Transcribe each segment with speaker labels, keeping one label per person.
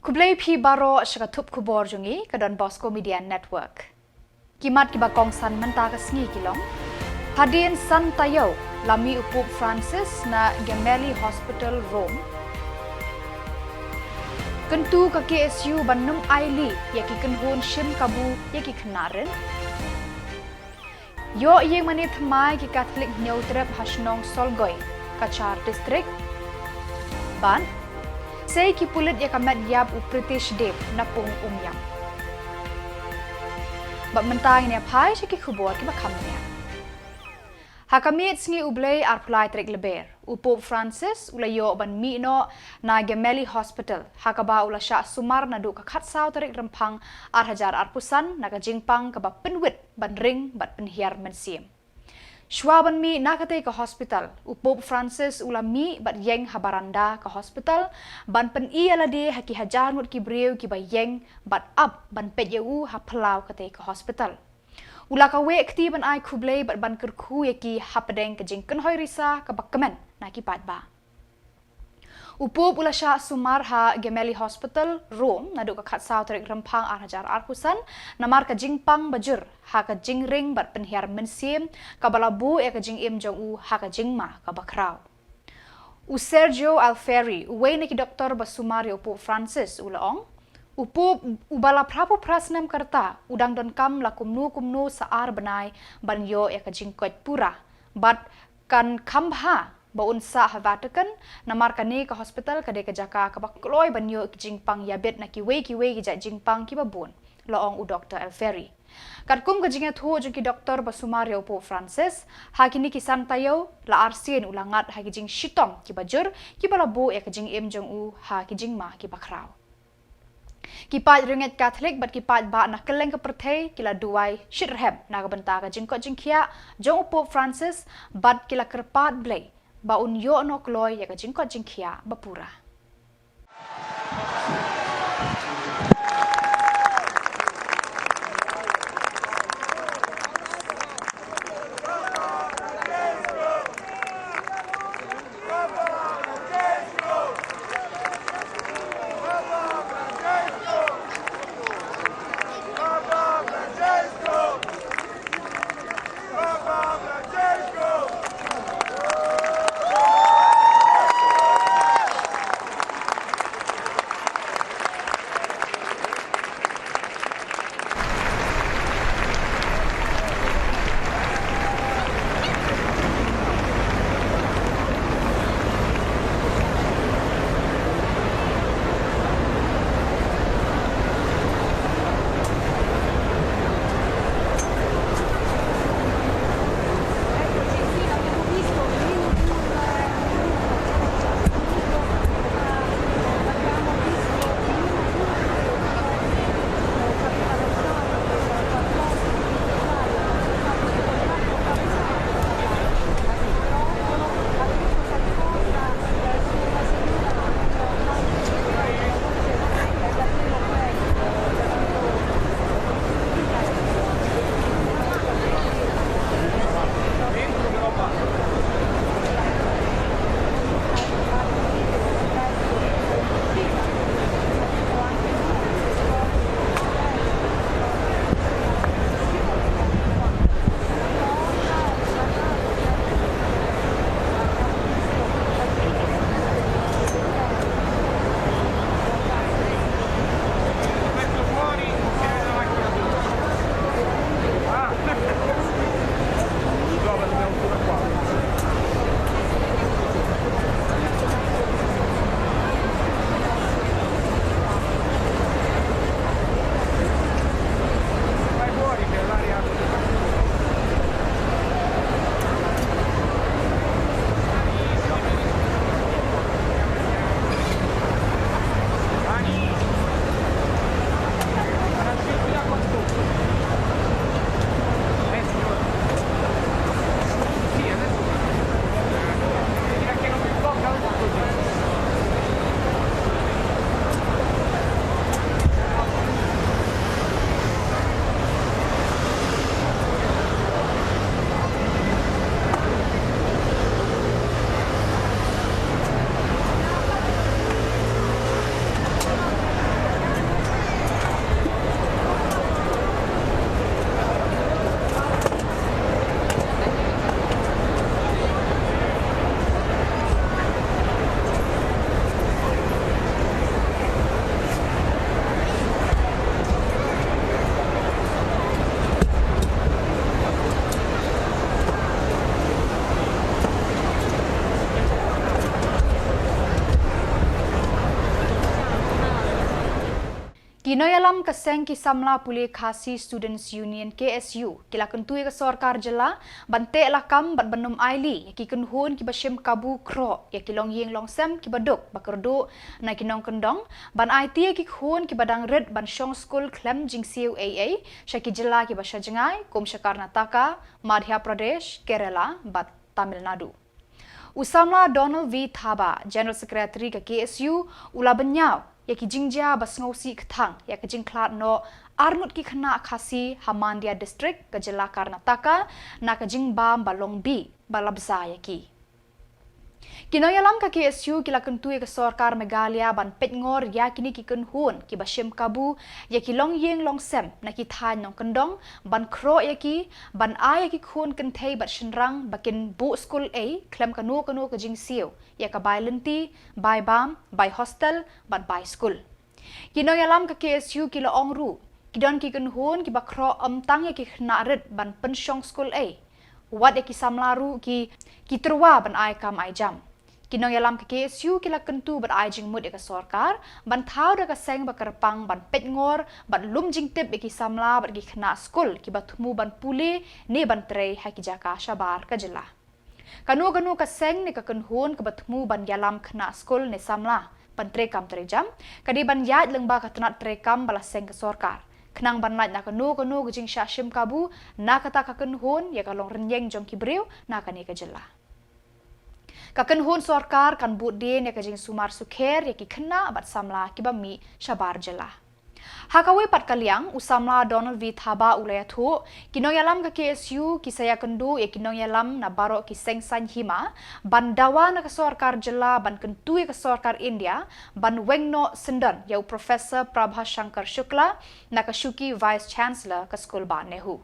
Speaker 1: Kublai pi baro shakatup Khuborjylla ke Donbosco Media Network. Kimat kiba kongsan menta ke sengi kilong. Hadin san tayo lami upup Francis na Gemelli Hospital Rome. Kentu ke KSU banum aili yaki kenhun shim kabu yaki kenarin. Yo yang mani thamai ki Catholic Neutrep Hashnong Solgoy Kachar District. Ban Say ki pulit ya kamat yap u British Dev napung umyam. Bak mentang ni apai si ki Khubor ki bakamnya. Hakamit sngi ublay arpulai trek LBER. Upop Francis ulayo ban mi no na Gemelli Hospital. Hakaba ula sya sumar na du kakat saw trek rempang arhajar arpusan na kajingpang kaba penwit ban ring bat penhiar mensim. Shwaban mi nakate ke hospital. Upop Francis ulami bat yeng habaranda ke hospital. Ban pen i alade haki hajar ngut ki breu ki ba yeng bat up ban pejeu hapelau kate ke hospital. Ula ka we kti ban ai kublai bat ban kerku yaki hapedeng ke jingken hoi risa ke bakkemen na ki pat ba. Upop ula sya sumar ha Gemelli Hospital Rome na du ka khat saw tarik rempang arhajar arpusan namar ka jingpang bajur ha ka jingring bat penhiar mensim ka balabu e ka jingim jong u ha ka jingma ka bakrau. U Sergio Alferi uwe na ki doktor basumari upop Francis ulaong upop ubala prapu prasnam karta udang don kam la kumnu saar benai ban yo e ka jingkot pura bat kan kambha baun sa havatakan namar kani ke hospital kade ke jaka ke bakloi banyo ki jingpang yabet na ki we ki jak jingpang ki babun loong u Dr. Alferi kat kum ke jingat ho ki doktor basumario po Francis hakini ki santayo la arsin ulangat ha ki jing shitom ki bajur ki balabu e ke jing im jong u ha ki jingma ki bakrau ki pat ringet Catholic bat ki pat ba na keleng ke perthei kila duai shirhem na ka benta ka jingkot jingkhia jong po Francis bat kila kerpat blai baun yo no kloy ya ka jingkot jingkhia bapura. Kinoyalam kaseng ki Samla Pule Khasi Students Union KSU kila kentui ke sorkar Jylla bante lakam bat benum aili ki kenhun ki basim kabu kro ya kilong yeng longsem ki baduk bakerdu na kinong kendong ban IT ki khun ki badang red ban shong school klem jingsiu AA syaki Jylla ki basya jengai kum Karnataka Madhya Pradesh Kerala bat Tamil Nadu. Usamla Donald V Thaba General Secretary ke KSU ula benyau ya ki jingja bas ngausi kethang ya ke jingklat no arnut ki khana khasi Hamandia district ke Jylla Karnataka na ke jingbam balong bi balabza ya ki Kinoyalam ka KSU kila kentui ke sorkar Meghalaya ban petngor ya kini ki kenhun ki basim kabu ya ki long yeng long sem na ki than nong kendong ban kro ya ki ban a ya ki khun kenthei bat shinrang bakin bu school a klem kanu ke jing siu ya ka bai lenti bai bam bai hostel ban bai school Kinoyalam ka KSU kila ongru kidon ki kenhun ki bakro tang ya ki khna red ban pensyong school a wat ya ki samlaru ki terwa ban ai kam ai jam Kinoyalam ke KSU kila kentu bat ai jing mud ke sorkar ban thau da ka seng bakarpang ban petngor ban lum jing tip ki Samla bat ki khna school ki batmu ban pule ne ban trei ha ki jaka shabar ka Jylla kanu ka seng ne ka kenhun ke batmu ban yalam khna school ne Samla ban trei kam trei jam kadi ban yat lengba ka tanat trei kam bala seng ke sorkar kenang ban lait na kanu ke jing shashim kabu na kata ka kenhun ya ka long renyeng jong ki breu na ka ne ka Jylla Kakenhun sorkar kan but din ya kajing sumar sukher ya ki khna bat Samla ki bami shabar Jylla. Hakawe pat kaliang usamla Donald V Thaba ulaya thu kinoyalam ka KSU ki saya kendu ya kinoyalam na baro ki sengsan hima ban dawa na ka sorkar Jylla ban kentui ka sorkar India ban wengno sendan ya Professor Prabha Shankar Shukla na ka shuki Vice Chancellor ka school ba NEHU.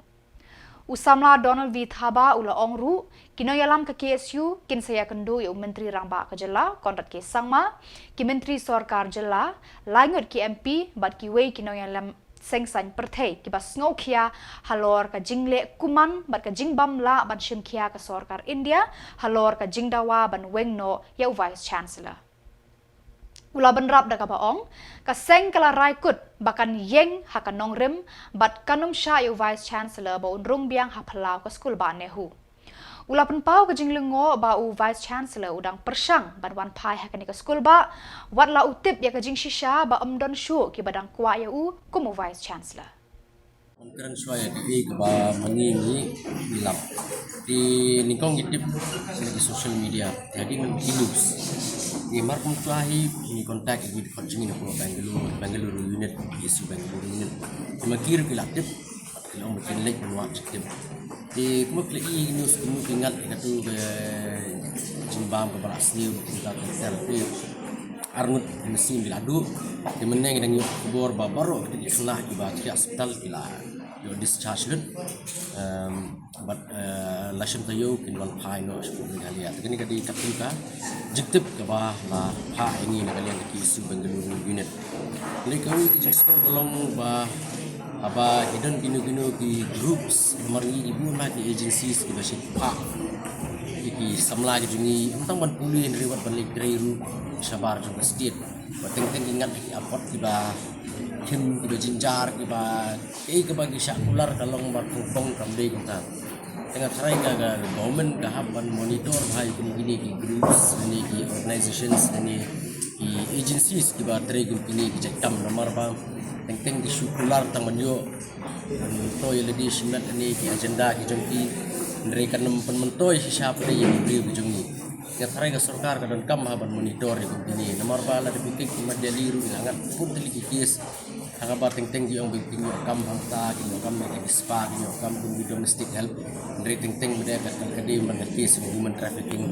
Speaker 1: Usamla Donald V Thaba ula ongru kinoyalam ke KSU kin saya kendu ya Menteri Rangba ke Jylla kontrat ke Sangma ki Menteri Sorkar Jylla langut ki MP bat ki wei kinoyalam sengsan perthei ki bas ngokia halor ka jingle kuman bat ka jingbam la ban shimkia ke Sorkar India halor ka jingdawa ban wengno ya Vice Chancellor Ula benrap da ka baong ka seng kala raikut bakan yeng hakan nongrim bat kanum sha yu Vice Chancellor ba unrung biang hapalau ka school ba NEHU Ula penpau ka jinglengo ba u Vice Chancellor udang persang ban wan pai hakan ka school ba wat la utip ya ka jing shisha ba amdon shu ki badang kwa ya u kumu Vice Chancellor
Speaker 2: Keren suaya di keba mengingi bilang di nikong gitip di social media jadi news di markum tulahi ini kontak di konjingin ko Bangalore unit isu Bangalore unit makir kilaktif kilong mungkin lek menwak sikit di kumukli news ingat itu ke jimbam ke Brazil kita selfie arnut mesin biladu di meneng dengan Khubor baru di kelah di hospital bila discharge but lasham tayo kinwal pai no school Meghalaya tekni kadi kapulka jiktip ke bah la pa ini Meghalaya ki isu Bangalore unit lekawi ki school golong ba aba hidden gino ki groups mari ibu na ki agencies ki basik pa ki Samla ki jungi entang ban puli rewat balik dreiru sabar jong state bateng ingat ki apot ki ba kim ki jinjar ki ba ke bagi syakular kalong markupong kamde kita tengah try ga government gahaban monitor bhai kini ki groups ni ki organizations ni ki agencies ki ba trade kini ki jakam nomor bang teng ki syukular tang manyo to yeledi simat ni ki agenda ki jongki mereka nempen mentoy siapa dia yang beri ujungnya ya try ga sarkar ka dan kam haban monitor ini nomor bala dipikir ki madaliru sangat pun teliki kes Hanga ba teng yung bigting yung kam hangta yung kam may spa yung kam kung domestic help rating mede ka kadi man case ng human trafficking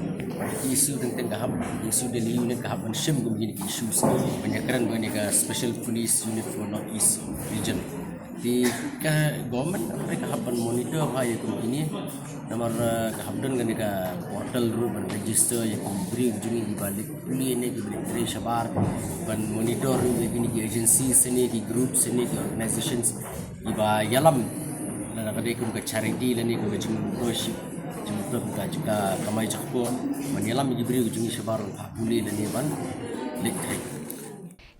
Speaker 2: isu teng gahap isu daily unit gahap man shim gum gini issues banyakran ba ni ka special police unit for north east region di ka government mereka haban monitor ay kung ini nomor kahabdan gani ka portal ru ban register ya kung beri ujungi di balik puli ini di balik dari sabar ban monitor ru gini ki agencies ini ki groups ini ki organizations iba yalam na kadai kung ka charity lani kung ka jumtoship jumto ka jika kamay jakpo man yalam di beri ujungi sabar puli lani ban lekre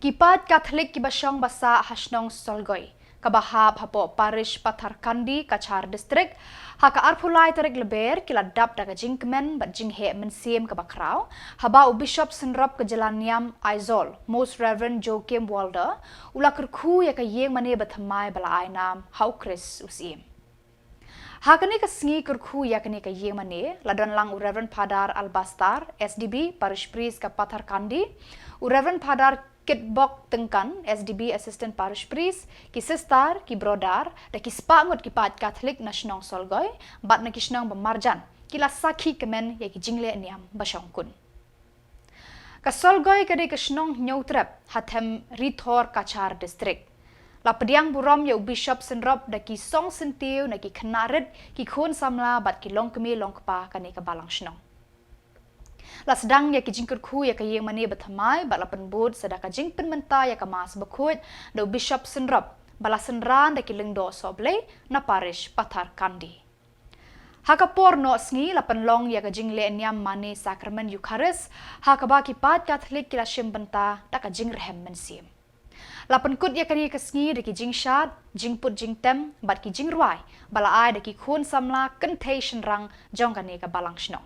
Speaker 1: Kipat Katolik Kibashong Basa Hashnong Solgoy. Kabahab hapo parish Patharkandi Kachar district haka arpulai tarik LBER kila dap daga jingkemen bat jinghe mensim kabakrau haba u bishop senrap ke Jalaniam Aizol Most Reverend Joachim Walder ula kerku ya ka yeng mane bathamai bala ainam hau Chris usim hakani ka sngi kerku ya kani ka yeng mane ladon lang u Reverend Padar Albastar SDB parish priest ka Patharkandi u Reverend Padar Kitbok Tengkan, SDB Assistant Parish Priest, ki Sister, ki Brodar, da ki Spangut ki Pat Catholic Nasionong Solgoy, bat na kisnong Bamarjan, kila sakhi kemen ya ki jingle niam basyongkun. Ka Solgoy kade kisnong nyautrep hatem Rithor Kachar District. La pediang burom ya Bishop Senrop da ki song sentiu na ki knarit ki khun Samla bat ki longkemi longkpa kane ka balang shnong. La sedang ya kijing kerku ya kayeng mani bathamai bat la penbud sedaka jing penmenta ya kamas bakut do Bishop Senrop bala senran da kilengdo soble na parish Patharkandi. Hakapor no sngi la penlong ya kajing le enyam mani sakramen Eucharis hakaba kipat Katolik kila shimbenta da kajing rehem mensim. La penkut ya kani kesngi da kijing shad jing put jing tem bat kijing ruai bala ai da ki khun Samla kentei shenrang jong kani ka balang shnong.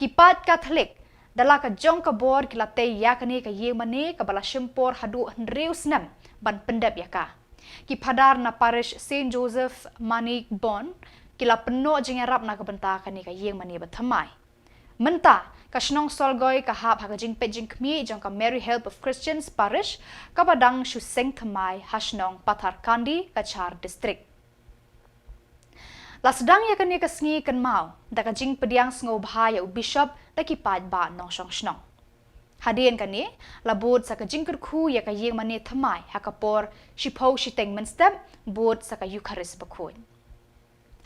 Speaker 1: Kipat Katolik dala ka jong Khubor kila te yakani ka yemane ka bala shimpor hadu hendreus nem ban pendep yaka. Ki padar na parish Saint Joseph Manik Bon kila peno jingarap na kabenta kani ka yemane bathamai. Menta ka shnong Solgoy ka hap ha ka jing pe jing kmi jong ka Mary Help of Christians parish ka badang shu seng thamai hashnong Patharkandi Kachar district. La sedang ya kani ka sngi kan mau da ka jing pediang sngo bahaya u bishop da ki pad ba nong shong shnong. Hadien kani labud sa ka jing kerku ya ka yeng mane thamai hakapor shipau shiteng menstep bud sa ka Eucharis bakun.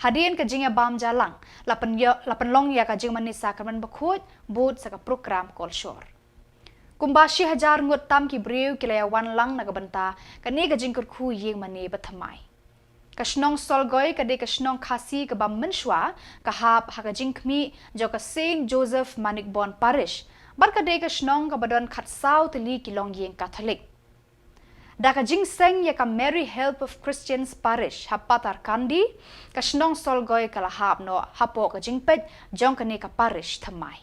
Speaker 1: Hadien ka jing ya bam jalang la penlong ya ka jing mane sakramen bakut bud sa ka program kolshor. Kumbashi hajar ngut tam ki brew kilaya wan lang na kabenta kani ka jing kerku yeng mane bathamai. Kashnong Solgoy kade kashnong khasi ke bam menshwa kahap hakajing kmi jo ka Saint Joseph Manik Bon parish bar kade kashnong ka badon khatsau teli kilong yeng Catholic da ka jing seng ya ka Mary Help of Christians parish Patharkandi kashnong Solgoy kala hap no hapo ka jing pet jong kane ka parish thamai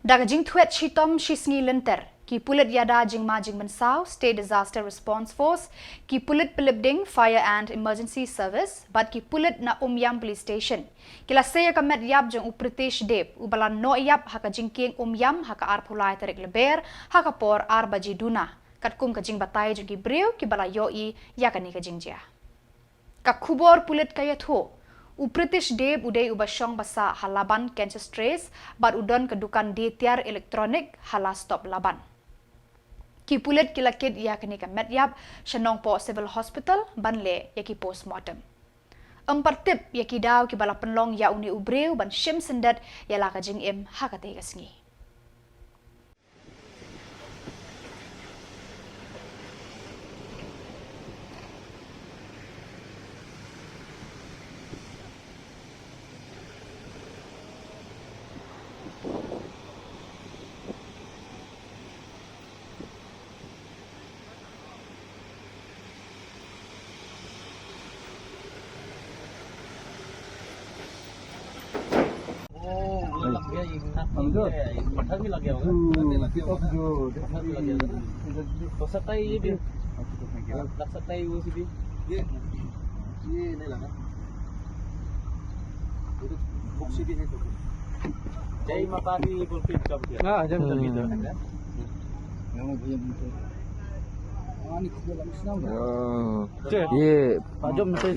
Speaker 1: da ka jing thwet shitom shisngi lenter ki pulit yada jingma jingman sao State Disaster Response Force ki pulit pelibding Fire and Emergency Service bat ki pulit na Umyam Police Station kila saya ka met yap jong upritesh dep ubala no yap haka jingking Umyam haka arpulai tarik LBER haka por arbaji duna katkum ka jing batai jong ki brew ki bala yoi yakani ka jingja ka Khubor pulit kaya tho upritesh dep udai ubashong basa halaban cancer stress bat udon kedukan di tiar elektronik hala stop laban. Ki pulit kilakit ya kani ka medyap shanong po civil hospital banle ya ki postmortem. Empartip ya ki daw ki bala penlong ya uni ubreu ban shim sendat ya la ka jing im hakate gasngi.
Speaker 3: ये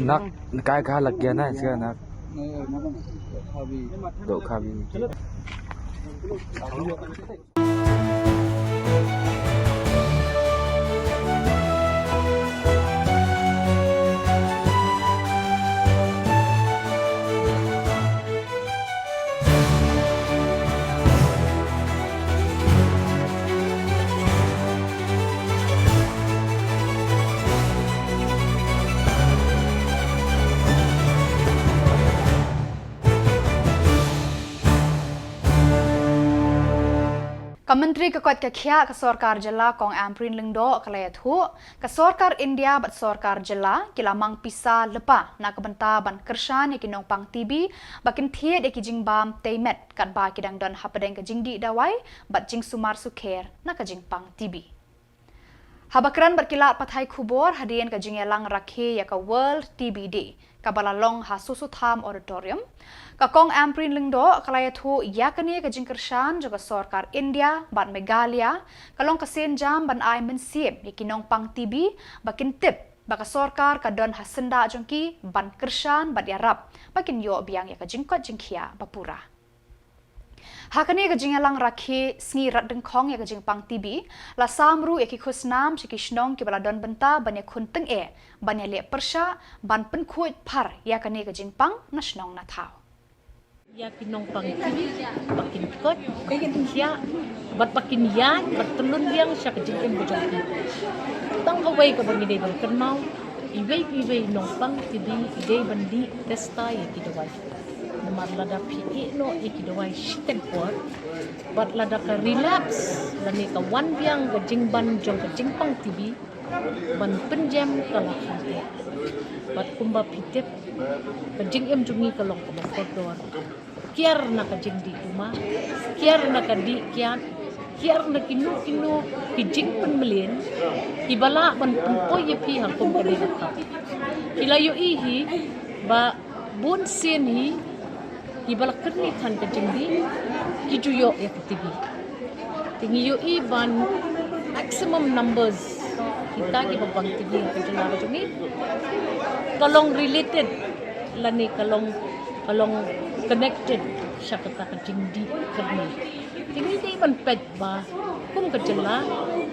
Speaker 3: नक काय कहा लग गया ना इसका नक दो खाबी
Speaker 1: Kementeri Kekuat Kekia ke Sorkar Jylla kong Amprin Lengdo ke layat hu ke Sorkar India bat Sorkar Jylla kilamang pisa lepa nak kebenta ban kershan yang kinong pang tibi bakin thiet yang kijing bam teimet kat ba kidang don hapadeng ke jing di dawai bat jing sumar sukher nak ke jing pang tibi. Habakran berkilat pathai Khubor hadian ke jing elang rakhe ya ke World TB Day ke balalong ha susutham auditorium ka kong Amprin Lengdo kalayat hu ya kene ke jing kershan juga Sorkar India bat Meghalaya kalong ke senjam ban ai mensiem ya kinong pang tibi bakin tip baka Sorkar ka don ha senda jongki ban kershan bat yarap bakin yo biang ya ke jingkot jingkhia bapura. Hakane ke jingalang rakhe sngi rat dengkong ya ke jing pang tibi la samru ya ki khusnam shi ki shnong ki bala don benta ban ya khunteng ban ya le persha ban pen khuit par ya kane ke jing pang na shnong na thau
Speaker 4: ya kinong pang tibi bakin kot ya bat bakin ya bat telun yang sya ke jing em bojong tang away ka bang ide ban kenmau iwe nong pang tibi ide bandi testa ya ki dawai namar lada pi no ikidawai stempor bat lada ka relapse lani ka wan biang ka jingban jong ka jingpang tibi ban penjam kala khate bat kumba pitep ka jingem jungi ka long ka kodor kiar na ka jing di kuma kiar na ka di kian kiar na kinu ki jingpen melien ibala ban pempo ye pi hangkum ka di ka kilayo ihi ba bun sen hi ibala kerni kan ke jengdi kijuyo ya ketibi tingi yo iban maximum numbers kita ki babang tibi ke Jylla ni kalong related lani kalong connected syakata ke jengdi kerni tingi dei ban pet ba kum ke Jylla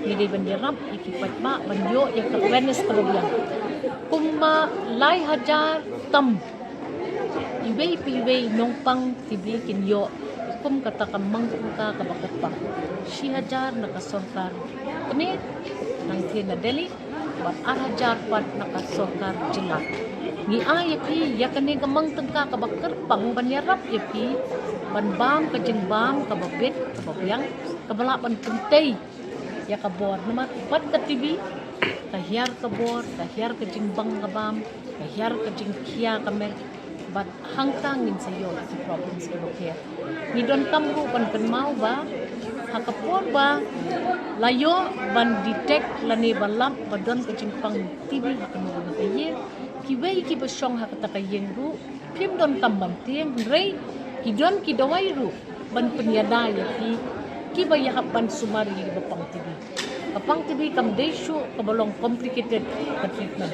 Speaker 4: ni dei ban dirap iki pet ba ban yo ya ke awareness kelobian kumma lai hajar tam iwe nong pang tibi kin yo kum kata ka mangka ka bakapa si hajar na ka Sorkar kini nang na Delhi bat hajar pat na ka Sorkar Jylla ni ayapi ya kani ka mang tengka ka bakar pang banyarap yapi ban bam ka jing bam ka babet ka babyang ka bala ban puntay ya ka bor namat pat ka tibi ka hiar ka bor ka hiar ka jing bang ka bam ka hiar ka jing khia ka mer bat hangtang in sayo di province Khubor ni don kamru ban mau ba hakapor ba layo ban detect lani balam badon ke jingpang tibi hakanu na kaye kiwei ki basong hakata kayen ru pim don kamban tieng rei kidon kidawai ru ban penyada ya ki baya hapan sumari di bapang tibi kapang tibi kam deshu kabalong complicated treatment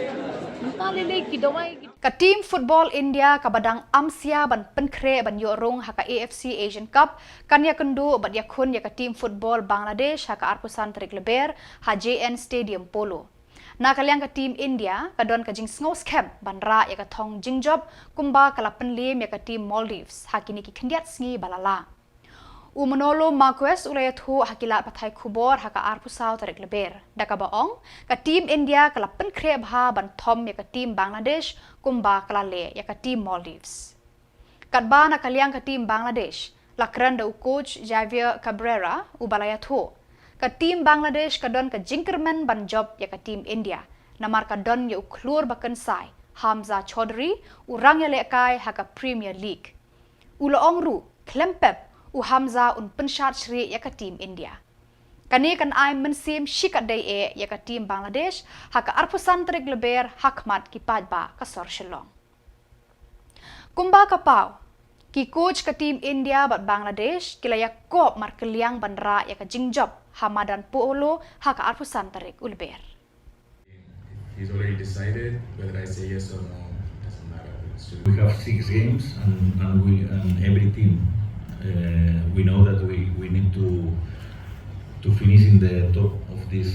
Speaker 4: mentalile kidawai
Speaker 1: ka team football India ka badang amsia ban penkre ban yorong haka AFC Asian Cup kanya kendu bat yakun ya ka team football Bangladesh haka arpusan terik LBER ha JN Stadium Polo na kalyang ka team India ka don ka jing snows camp ban ra ya ka thong jingjob kumba kala penlim ya ka team Maldives hakini ki khendiat sngi balala Umanolo Marquez ulayat hu hakilat pathai Khubor haka arpusau tarik LBER daka baong ka team India kala penkre bha ban thom ya ka team Bangladesh kumba kala le ya ka team Maldives katba na kalyang ka team Bangladesh lakran da coach Javier Cabrera ubalayat hu ka team Bangladesh ka don ka jinkerman ban job ya ka team India namar ka don ya uklur bakan sai Hamza Chaudhary urang ya lekai haka Premier League ulaong ru klempep Hamza un penshat shri ya ka team India kani kan ai mensim shikat dai ya ka team Bangladesh haka arpusan terik LBER hakmat ki padba ka sor Shillong kumba ka pau ki coach ka team India bat Bangladesh kilaya kop mar keliang bandra ya ka jingjob hamadan polo haka arpusan terik LBER
Speaker 5: He's already decided whether I say yes or no. Doesn't matter.
Speaker 6: We have 6 games and every team we know that we need to finish in the top of these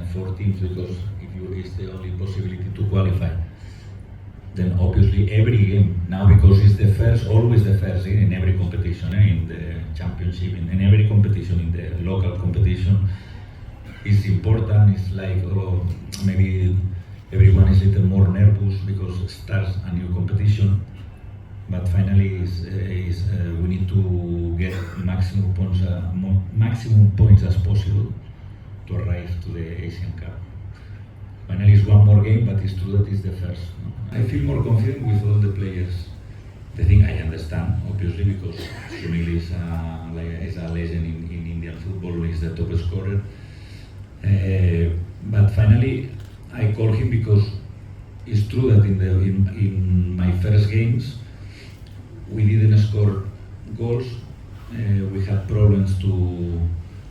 Speaker 6: 4 teams because if you is the only possibility to qualify. Then obviously every game now because it's the first, always the first in every competition, in the championship, in every competition, in the local competition, is important. It's like maybe everyone is a little more nervous because it starts a new competition. but finally we need to get maximum points as possible to arrive to the Asian Cup. Finally, it's one more game, but it's true that it's the first. I feel more confident with all the players. The thing I understand, obviously, because Shillong is a legend in Indian football. He's the top scorer. But finally, I call him because it's true that in my first games we didn't score goals. We had problems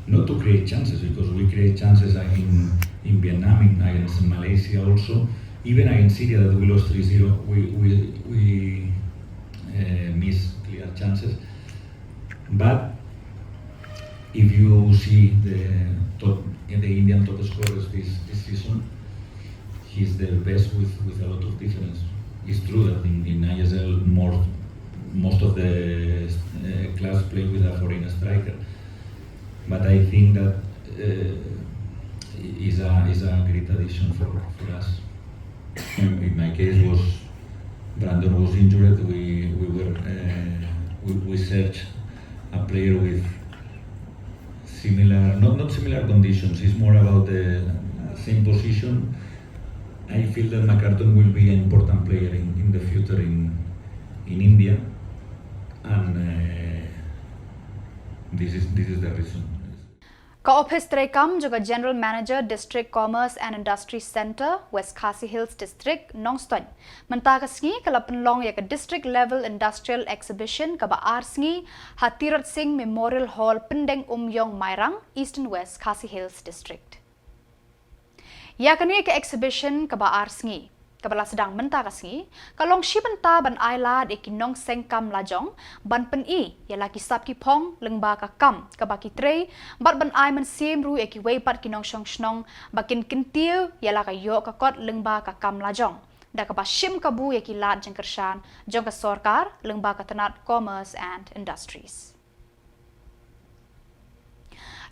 Speaker 6: not to create chances, because we create chances in Vietnam, against Malaysia also. Even against Syria that we lost 3-0, we missed clear chances. But if you see the Indian top scorers this season, he's the best with a lot of difference. It's true that in ISL most of the clubs play with a foreign striker, but I think that is a great addition for us. In my case, Brandon was injured. We searched a player with similar, not similar conditions. It's more about the same position. I feel that McCartan will be an important player in the future in India, and this is the reason.
Speaker 1: Ka-Office Trekam juga General Manager District Commerce and Industry Center, West Khasi Hills District, Nongston. Mentaka sengi kala penlong ya ke District Level Industrial Exhibition ka Baar sengi Hatirat Singh Memorial Hall Pendeng Umyong Mairang, Eastern West Khasi Hills District. Ya kini ke exhibition ka Baar sengi. Kabala sedang mentaka sengi, kalong shibenta ban aila de kinong sengkam lajong, ban pen i, ya laki sap ki pong, lengba ka kam, kabaki trei, bat ban ai man sim ru eki wei pat kinong shong shnong, bakin kentiu, ya laka yo ka kot lengba ka kam lajong. Da ka ba shim kabu eki lat jeng kershan, jong ka sorkar, lengba ka tenat commerce and industries.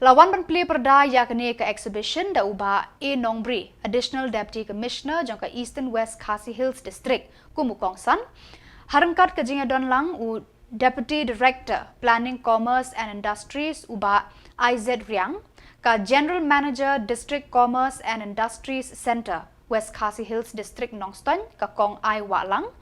Speaker 1: Lawan ban play perda yakni ke exhibition da uba A Nongbri, Additional Deputy Commissioner jangka Eastern West Khasi Hills District, Kumukongsan, harangkat ke jingadon lang u Deputy Director Planning Commerce and Industries uba IZ Riang, ka General Manager District Commerce and Industries Center, West Khasi Hills District Nongston, ka Kong Ai Walang,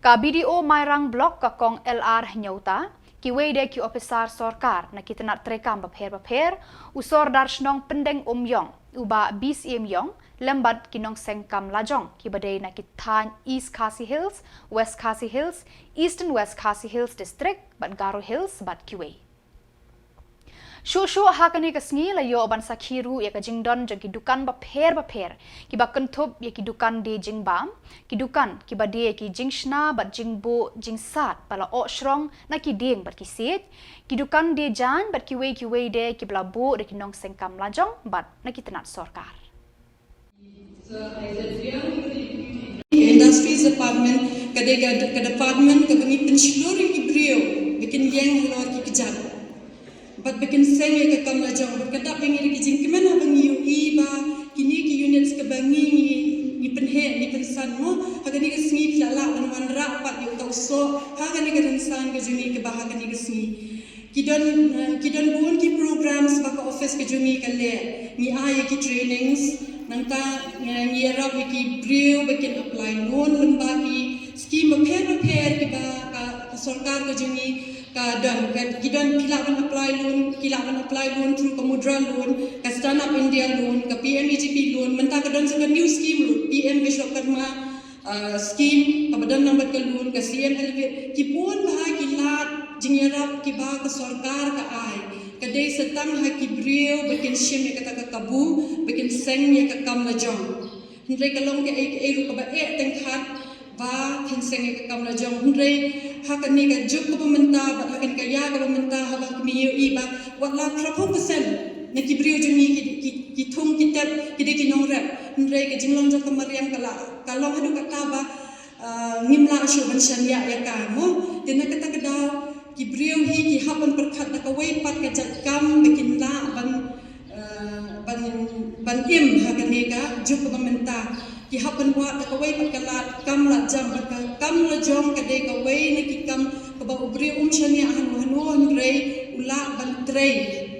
Speaker 1: ka BDO Mairang Block ka Kong LR Nyauta, kiwei de ki officer sorkar na kita nak trekam bapher usor dar shnong pendeng umyong uba BCM yong lembat kinong sengkam lajong ki badai na kitan East Khasi Hills, West Khasi Hills, Eastern West Khasi Hills District, bat Garo Hills bat kiwei. Shushu hakani kasngi la yo ban sakhiru ya ka jingdon jong ki dukan bapher ki ba kentup ya ki dukan de jingbam ki dukan ki ba de ki jingshna bat jingbo jingsat pala o shrong na ki ding bat ki sit ki dukan de jan bat ki wei de ki blabo de ki nong sengkam lajong bat na ki tenat sorkar.
Speaker 7: Industries Department ke department ke bengi penseluruh Ibrio bikin yang lor ki kejap. Bat bikin senge ke kam lajong berkata pengiri ki jing kemana bengi iba kini ki units ke bengi ni penhe ni pensan mo haga ni kesngi piala wan rapat di utau so haga ni kerensan ke juni ke bahaga ni kesngi kidon buon ki programs baka office ke juni kale ni ai ki trainings nangta ni arab ki brio bikin apply loan lemba ki scheme repair ki ba ka sarkar ke juni dan kita kilapan apply loan through Khuborjylla loan, ke Stand Up India loan, ke PMEGP loan, mentah ke dan sekarang new scheme loan, PM Vishwakarma scheme, ke badan nambat ke loan, ke CNLB, kipun bahai kilat jingyarap kiba ke sarkar ke ai, kedai setang hai kibriu bikin shim ya kata ke kabu, bikin seng ya ke kam lajong. Hendai kalong ke ru ke ba tengkat ba thinseng ke kam lajong hendai hakan ni ka juk ke pemerintah bat hakan ka ya ke pemerintah habang kemiu iba watla 30% na kibriu jumi ki thung kitab kide ki nongrat hendai ke jinglong jok kemariam kala kalong hadu kata ba ngimla asyu banshan ya ka mo dina kata kedau kibriu hi ki hapan perkhat na ka wei pat ka jatkam bikin la ban im hakan ni ka juk ke pemerintah ki hapan buat ka wei pat kalat kam la jam ka kam la jong ka de ka wei na ki kam ka ba ubri shani hanu rei ula ban trei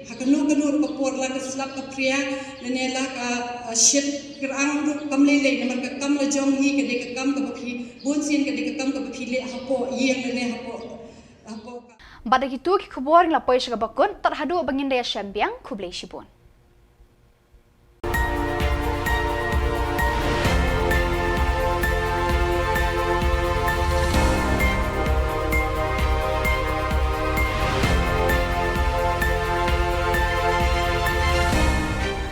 Speaker 7: hakanu kanu ka por la ka slap ka priya ne la ka shit kirang kam le na ka kam la jong hi ka de ka kam ka ba phi bun sin ka de ka kam ka ba phi le hapo yeng ne hapo
Speaker 1: Badak itu ki Khubor la pois ka bakun terhadu bangin daya syambiang Khublei Shibun.